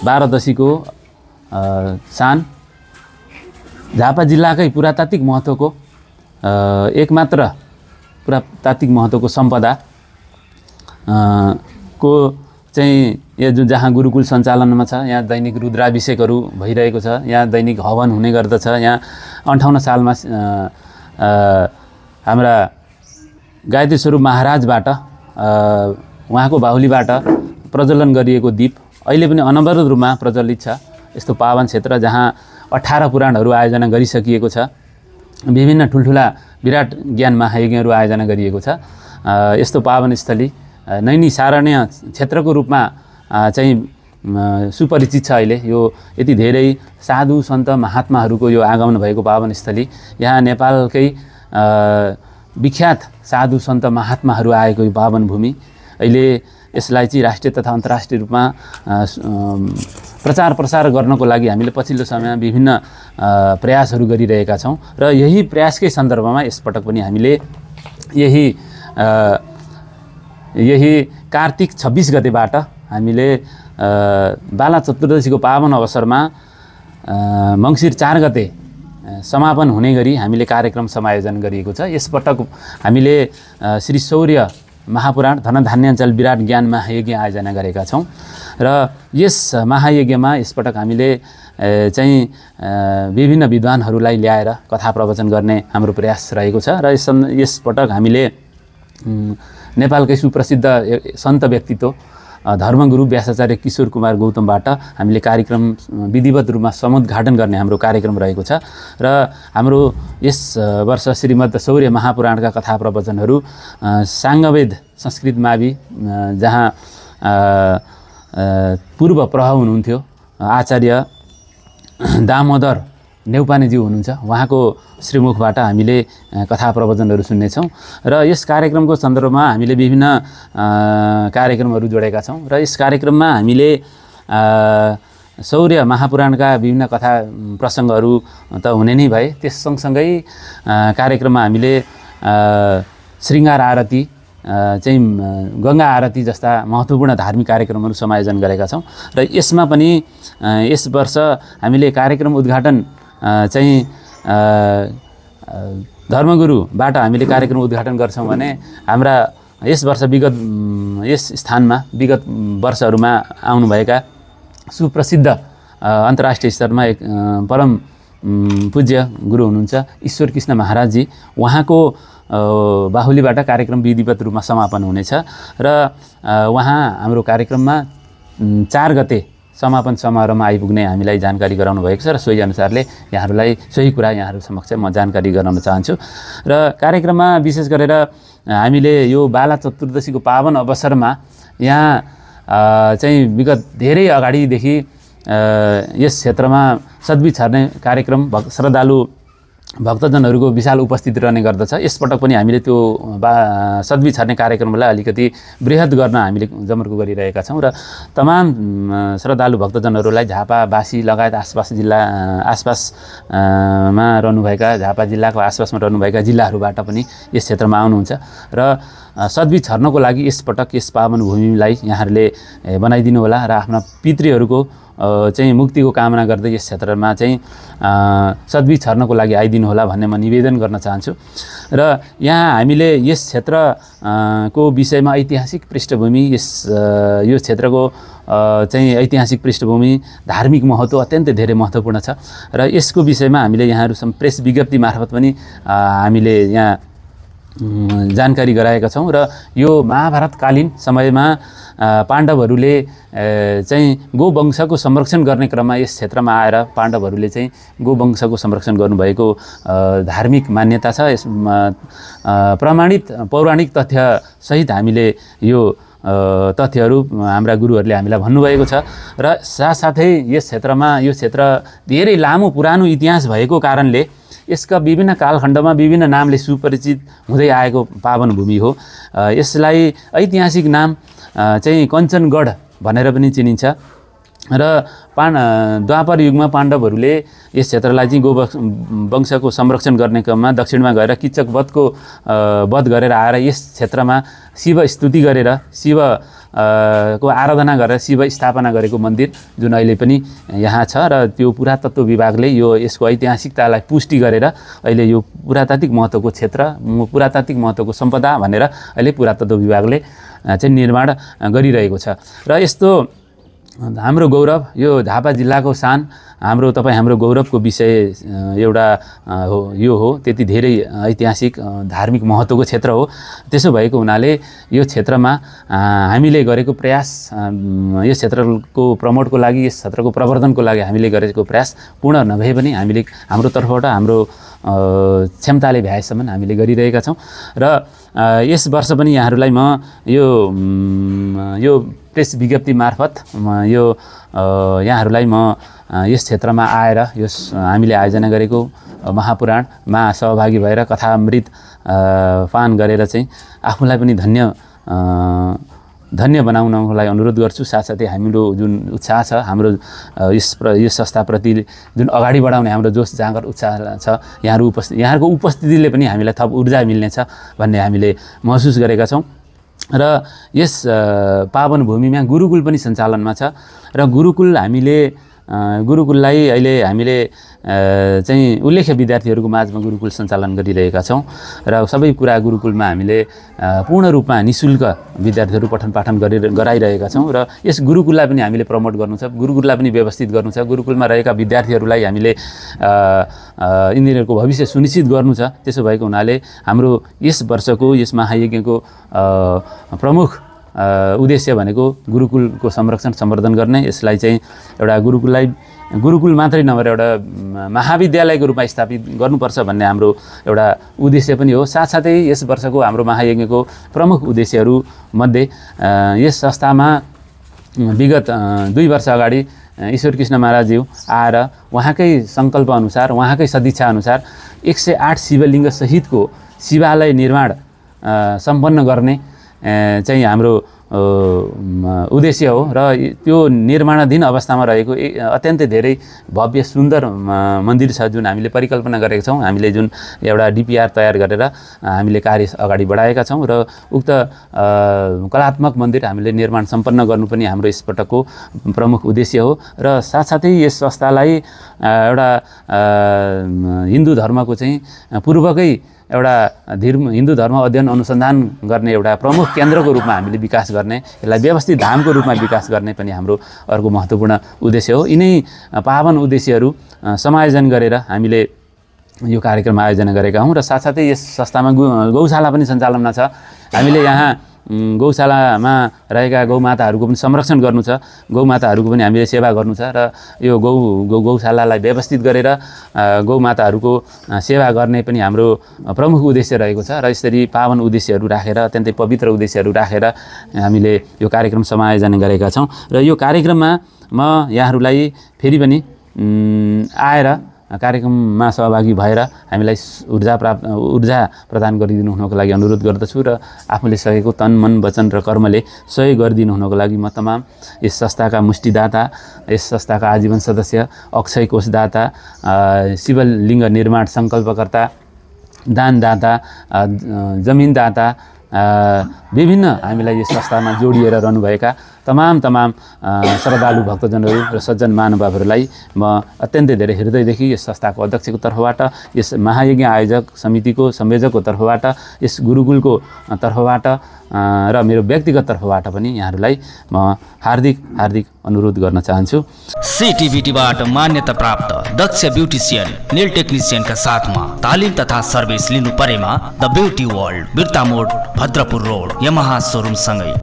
बाह्रदशीको सान, झापा जिल्लाकै पुरातात्विक महत्त्वको एकमात्र पुरातात्विक महत्त्वको सम्पदा को चाहिँ यो जुन जहाँ गुरुकुल सञ्चालनमा छ, यहाँ दैनिक रुद्राभिषेकहरू भइरहेको छ, यहाँ दैनिक हवन हुने गर्दछ। यहाँ 58 सालमा हाम्रा गायत्री स्वरूप महाराजबाट उहाँको बाहुलीबाट प्रज्वलन गरिएको दीप अहिले पनि अनवरत रूपमा प्रज्वलित छ। यस्तो पावन क्षेत्र जहाँ 18 पुराणहरू आयोजना गरिसकिएको छ, विभिन्न ठुल्ठुला विराट ज्ञान महायज्ञहरू आयोजना गरिएको छ। यस्तो पावन स्थली नैनीसारण्य क्षेत्रको रूपमा चाहिँ सुपरिचित छ। अहिले यो यति धेरै साधु सन्त महात्माहरूको यो आगमन भएको पावन स्थली, यहाँ नेपालकै विख्यात साधु सन्त महात्माहरू आएको यो पावन भूमि। अहिले यसलाई चाहिँ राष्ट्रिय तथा अन्तर्राष्ट्रिय रूपमा प्रचार प्रसार गर्नको लागि हामीले पछिल्लो समयमा विभिन्न प्रयासहरू गरिरहेका छौँ र यही प्रयासकै सन्दर्भमा यसपटक पनि हामीले यही कार्तिक 26 गतेबाट हामीले बाला चतुर्दशीको पावन अवसरमा मङ्सिर 4 गते समापन हुने गरी हामीले कार्यक्रम समायोजन गरिएको छ। यसपटक हामीले श्री शौर्य महापुराण धनधान्याञ्चल विराट ज्ञान महायज्ञ आयोजना गरेका छौँ र यस महायज्ञमा यसपटक हामीले चाहिँ विभिन्न विद्वानहरूलाई ल्याएर कथा प्रवचन गर्ने हाम्रो प्रयास रहेको छ र यसपटक हामीले नेपालकै सुप्रसिद्ध सन्त व्यक्तित्व धर्मगुरु व्यासाचार्य किशोर कुमार गौतमबाट हामीले कार्यक्रम विधिवत रूपमा समुद्घाटन गर्ने हाम्रो कार्यक्रम रहेको छ र हाम्रो यस वर्ष श्रीमद् शौर्य महापुराणका कथा प्रवचनहरू साङ्गवेद संस्कृत मावि जहाँ पूर्व प्रभाव हुनुहुन्थ्यो आचार्य दामोदर नेउपानेज्यू हुनुहुन्छ, उहाँको श्रीमुखबाट हामीले कथा प्रवचनहरू सुन्नेछौँ र यस कार्यक्रमको सन्दर्भमा हामीले विभिन्न कार्यक्रमहरू जोडेका छौँ र यस कार्यक्रममा हामीले शौर्य महापुराणका विभिन्न कथा प्रसङ्गहरू त हुने नै भए, त्यस सँगसँगै कार्यक्रममा हामीले श्रृङ्गार आरती चाहिँ गङ्गा आरती जस्ता महत्त्वपूर्ण धार्मिक कार्यक्रमहरू समायोजन गरेका छौँ र यसमा पनि यस वर्ष हामीले कार्यक्रम उद्घाटन चाहिँ धर्मगुरुबाट हामीले कार्यक्रम उद्घाटन गर्छौँ भने हाम्रा यस वर्ष यस स्थानमा विगत वर्षहरूमा आउनुभएका सुप्रसिद्ध अन्तर्राष्ट्रिय स्तरमा एक परम पूज्य गुरु हुनुहुन्छ ईश्वर कृष्ण महाराजजी, उहाँको बाहुलीबाट कार्यक्रम विधिवत रूपमा समापन हुनेछ र उहाँ हाम्रो कार्यक्रममा 4 गते समापन समारोहमा आइपुग्ने हामीलाई जानकारी गराउनु भएको छ र सोही अनुसारले सोही कुरा यहाँहरू समक्ष म जानकारी गराउन चाहन्छु। र कार्यक्रममा विशेष गरेर हामीले यो बाला चतुर्दशीको पावन अवसरमा यहाँ चाहिँ विगत धेरै अगाडिदेखि यस क्षेत्रमा सद्वी छर्ने कार्यक्रम श्रद्धालु भक्तजनहरूको विशाल उपस्थिति रहने गर्दछ। यसपटक पनि हामीले त्यो सद्वी छर्ने कार्यक्रमलाई अलिकति बृहत गर्न हामीले जमर्को गरिरहेका छौँ र तमाम श्रद्धालु भक्तजनहरूलाई झापावासी लगायत आसपासमा रहनुभएका झापा जिल्लाको आसपासमा रहनुभएका जिल्लाहरूबाट पनि यस क्षेत्रमा आउनुहुन्छ र सद्वी छर्नको लागि यसपटक यस पावन भूमिलाई यहाँहरूले बनाइदिनु होला र आफ्ना पितृहरूको चाहिँ मुक्तिको कामना गर्दै यस क्षेत्रमा चाहिँ सद्वी छर्नको लागि आइदिनु होला भन्ने म निवेदन गर्न चाहन्छु। र यहाँ हामीले यस क्षेत्रको विषयमा ऐतिहासिक पृष्ठभूमि यो क्षेत्रको चाहिँ ऐतिहासिक पृष्ठभूमि धार्मिक महत्त्व अत्यन्तै धेरै महत्त्वपूर्ण छ र यसको विषयमा हामीले यहाँहरूसम्म प्रेस विज्ञप्ति मार्फत पनि हामीले यहाँ जानकारी गराएका छौँ र यो महाभारतकालीन समयमा पाण्डवहरूले चाहिँ गोवंशको संरक्षण गर्ने क्रममा यस क्षेत्रमा आएर पाण्डवहरूले चाहिँ गोवंशको संरक्षण गर्नुभएको धार्मिक मान्यता छ। यसमा प्रमाणित पौराणिक तथ्यसहित हामीले यो तथ्यहरू हाम्रा गुरुहरूले हामीलाई भन्नुभएको छ र साथसाथै यस क्षेत्रमा यो क्षेत्र धेरै लामो पुरानो इतिहास भएको कारणले यसका विभिन्न कालखण्डमा विभिन्न नामले सुपरिचित हुँदै आएको पावन भूमि हो। यसलाई ऐतिहासिक नाम चाहिँ कञ्चनगढ भनेर पनि चिनिन्छ र द्वापर युगमा पाण्डवहरूले यस क्षेत्रलाई चाहिँ गोवंशको संरक्षण गर्ने क्रममा दक्षिणमा गएर किचक वध गरेर आएर यस क्षेत्रमा शिव स्तुति गरेर शिव को आराधना गरेर शिव स्थापना गरेको मन्दिर जुन अहिले पनि यहाँ छ र त्यो पुरातत्व विभागले यसको ऐतिहासिकतालाई पुष्टि गरेर अहिले यो पुरातात्विक महत्त्वको क्षेत्र पुरातात्विक महत्त्वको सम्पदा भनेर अहिले पुरातत्व विभागले चाहिँ निर्माण गरिरहेको छ। र यस्तो हाम्रो गौरव यो झापा जिल्लाको शान हाम्रो गौरवको विषय एउटा यो हो। त्यति धेरै ऐतिहासिक धार्मिक महत्त्वको क्षेत्र हो। त्यसो भएको हुनाले यो क्षेत्रमा हामीले गरेको प्रयास यस क्षेत्रको प्रमोटको लागि यस क्षेत्रको प्रवर्धनको लागि हामीले गरेको प्रयास पूर्ण नभए पनि हामीले हाम्रो तर्फबाट हाम्रो क्षमताले भ्याएसम्म हामीले गरिरहेका छौँ। र यस वर्ष पनि यहाँहरूलाई म यो प्रेस विज्ञप्ति मार्फत यहाँहरूलाई म यस क्षेत्रमा आएर हामीले आयोजना गरेको महापुराणमा सहभागी भएर कथामृत पान गरेर चाहिँ आफूलाई पनि धन्य बनाउनको लागि अनुरोध गर्छु। साथसाथै हाम्रो जुन उत्साह छ हाम्रो यस संस्थाप्रति जुन अगाडि बढाउने हाम्रो जोस जाँगर उत्साह छ यहाँहरूको उपस्थितिले पनि हामीलाई थप ऊर्जा मिल्नेछ भन्ने हामीले महसुस गरेका छौँ। र यस पावन भूमिमा गुरुकुल पनि सञ्चालनमा छ र गुरुकुललाई अहिले हामीले चाहिँ उल्लेख्य विद्यार्थीहरूको माझमा गुरुकुल सञ्चालन गरिरहेका छौँ र सबै कुरा गुरुकुलमा हामीले पूर्ण रूपमा निःशुल्क विद्यार्थीहरू पठन पाठन गराइरहेका छौँ। र यस गुरुकुललाई पनि हामीले प्रमोट गर्नु छ, गुरुकुललाई पनि व्यवस्थित गर्नु छ, गुरुकुलमा रहेका विद्यार्थीहरूलाई हामीले यिनीहरूको भविष्य सुनिश्चित गर्नु छ। त्यसो भएको हुनाले हाम्रो यस वर्षको यस महायज्ञको प्रमुख उद्देश्य भनेको गुरुकुलको संरक्षण सम्वर्धन गर्ने, यसलाई चाहिँ एउटा गुरुकुल मात्रै नभएर एउटा महाविद्यालयको रूपमा स्थापित गर्नुपर्छ भन्ने हाम्रो एउटा उद्देश्य पनि हो। साथसाथै यस वर्षको हाम्रो महायज्ञको प्रमुख उद्देश्यहरू मध्ये यस संस्थामा विगत 2 वर्ष अगाडि ईश्वर कृष्ण महाराजज्यू आएर उहाँकै सङ्कल्प अनुसार उहाँकै सदिच्छा अनुसार 108 शिवलिङ्ग सहितको शिवालय निर्माण सम्पन्न गर्ने चाहिँ हाम्रो उद्देश्य हो। र त्यो निर्माणाधीन अवस्थामा रहेको अत्यन्तै धेरै भव्य सुन्दर मन्दिर छ जुन हामीले परिकल्पना गरेका छौँ। हामीले जुन एउटा DPR तयार गरेर हामीले कार्य अगाडि बढाएका छौँ र उक्त कलात्मक मन्दिर हामीले निर्माण सम्पन्न गर्नु पनि हाम्रो यसपटकको प्रमुख उद्देश्य हो। र साथसाथै यस संस्थालाई एउटा हिन्दू धर्मको चाहिँ पूर्वकै एउटा हिन्दू धर्म अध्ययन अनुसन्धान गर्ने एउटा प्रमुख केन्द्रको रूपमा हामीले विकास गर्ने, यसलाई व्यवस्थित धामको रूपमा विकास गर्ने पनि हाम्रो अर्को महत्त्वपूर्ण उद्देश्य हो। यिनै पावन उद्देश्यहरू समायोजन गरेर हामीले यो कार्यक्रम आयोजना गरेका हौँ। र साथसाथै यस संस्थामा गौशाला पनि सञ्चालनमा छ। हामीले यहाँ गौशालामा रहेका गौमाताहरूको पनि संरक्षण गर्नु छ, गौमाताहरूको पनि हामीले सेवा गर्नु छ र यो गौशालालाई व्यवस्थित गरेर गौमाताहरूको सेवा गर्ने पनि हाम्रो प्रमुख उद्देश्य रहेको छ। र यसरी पावन उद्देश्यहरू राखेर अत्यन्तै पवित्र उद्देश्यहरू राखेर हामीले यो कार्यक्रम समायोजना गरेका छौँ। र यो कार्यक्रममा म यहाँहरूलाई फेरि पनि आएर कार्यक्रममा सहभागी भएर हामीलाई ऊर्जा प्रदान गरिदिनु हुनको लागि अनुरोध गर्दछु र आफूले सकेको तन मन वचन र कर्मले सहयोग गरिदिनु हुनको लागि म तमाम यस संस्थाका मुष्टिदाता, यस संस्थाका आजीवन सदस्य, अक्षय कोषदाता, शिवलिङ्ग निर्माण सङ्कल्पकर्ता, दानदाता, जमिनदाता, विभिन्न हामीलाई यस संस्थामा जोडिएर रहनुभएका तमाम श्रद्धालु भक्तजनहरू र सज्जन महानुभावहरूलाई म अत्यन्तै धेरै हृदयदेखि यस संस्थाको अध्यक्षको तर्फबाट, यस महायज्ञ आयोजक समितिको संयोजकको तर्फबाट, यस गुरुकुलको तर्फबाट र मेरो व्यक्तिगत तर्फबाट पनि यहाँहरूलाई म हार्दिक अनुरोध गर्न चाहन्छु। CTBTबाट मान्यता प्राप्त दक्ष ब्युटिसियन, नेल टेक्निसियनका साथमा तालिम तथा सर्भिस लिनु परेमा the beauty world, Birta mode, Bhadrapur road, Yamaha showroom सँगै